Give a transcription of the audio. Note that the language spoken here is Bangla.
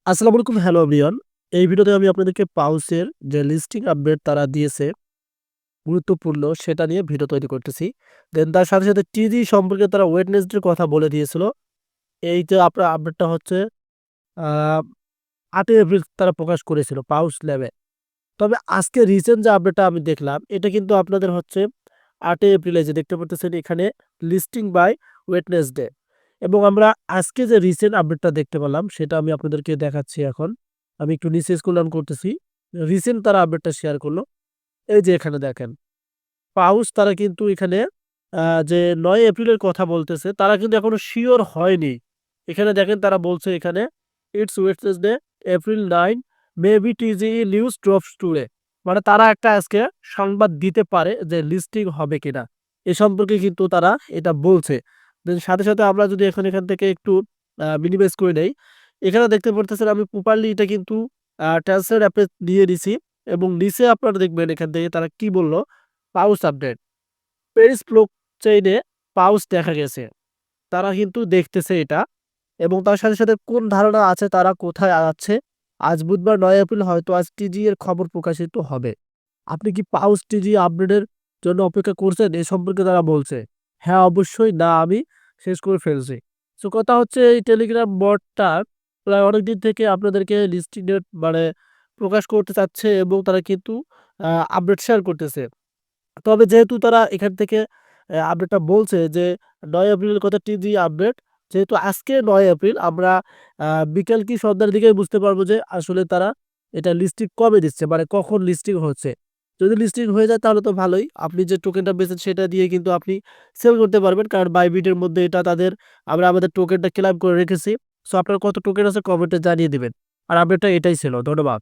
আসসালামু আলাইকুম, হ্যালো এভরিওয়ান। এই ভিডিওতে আমি আপনাদেরকে পাউসের যে লিস্টিং আপডেট তারা দিয়েছে গুরুত্বপূর্ণ সেটা নিয়ে ভিডিও তৈরি করতেছি। দেন তার সাথে টিজি সম্পর্কে তারা ওয়েডনেসডের কথা বলে দিয়েছিল। এই যে আপনার আপডেটটা হচ্ছে আ ৮ এপ্রিল তারা প্রকাশ করেছিল পাউস ল্যাবে। তবে আজকে রিসেন্ট যে আপডেটটা আমি দেখলাম এটা কিন্তু আপনাদের হচ্ছে ৮ এপ্রিলে যে দেখতে পারতেছেন এখানে লিস্টিং বাই ওয়েডনেসডে এবং আমরা আজকে যে রিসেন্ট আপডেটটা দেখতে পেলাম সেটা আমি আপনাদেরকে দেখাচ্ছি এখন। আমি একটু নিচে স্ক্রল ডাউন করতেছি। রিসেন্ট তারা আপডেটটা শেয়ার করলো। এই যে এখানে দেখেন। পাউস তারা কিন্তু এখানে যে ৯ এপ্রিলের কথা বলতেছে তারা কিন্তু এখনো সিওর হয়নি। এখানে দেখেন তারা বলছে এখানে it's Wednesday April ৯ maybe টিজিই news drops today. মানে তারা একটা আজকে সংবাদ দিতে পারে যে লিস্টিং হবে কিনা। এ সম্পর্কে কিন্তু তারা এটা বলছে। দেন সাথে আমরা যদি এখান থেকে একটু মিনিমাইজ করে নেই। এখানে দেখতে পারতেছেন আমি প্রপারলি এটা কিন্তু ট্রান্সলেট অ্যাপে দিয়ে দিছি এবং নিচে আপনারা দেখবেন এখান থেকে তারা কি বলল পাউস আপডেট। পেরিস ব্লকচেইনে পাউস দেখা গেছে। তারা কিন্তু দেখতেছে এটা এবং তার সাথে কোন ধারণা আছে তারা কোথায় আছে। আজ বুধবার ৯ এপ্রিল হয়তো আজ টিজি এর খবর প্রকাশিত হবে। আপনি কি পাউস টিজি আপডেটের জন্য অপেক্ষা করছেন? এ সম্পর্কে তারা বলছে। হ্যাঁ, অবশ্যই না আমি শেষ করে ফেলছি। সো কথা হচ্ছে এই টেলিগ্রাম বটটা প্রায় অনেকদিন থেকে আপনাদেরকে লিস্টিং এর মানে প্রকাশ করতে চাচ্ছে এবং তারা কিন্তু আ আপডেট শেয়ার করতেছে। তবে যেহেতু তারা এখান থেকে আপডেটটা বলছে যে ৯ এপ্রিলের কথা টিজি আপডেট। যেহেতু আজকে ৯ এপ্রিল আমরা আ বিকেল কি সন্ধ্যার দিকেই বুঝতে পারবো যে আসলে তারা এটা লিস্টিং কবে দিচ্ছে। মানে কখন লিস্টিং হচ্ছে। যদি লিস্টিং হয়ে যায় তাহলে তো ভালোই। আপনি যে টোকেনটা পেয়েছেন সেটা দিয়ে কিন্তু আপনি সেল করতে পারবেন। কারণ বাইবিট এর মধ্যে এটা তাদের আমরা আমাদের টোকেনটা ক্লেইম করে রেখেছি। সো আপনার কত টোকেন আছে কমেন্টে জানিয়ে দিবেন। আর আপডেটটা এটাই ছিল। ধন্যবাদ।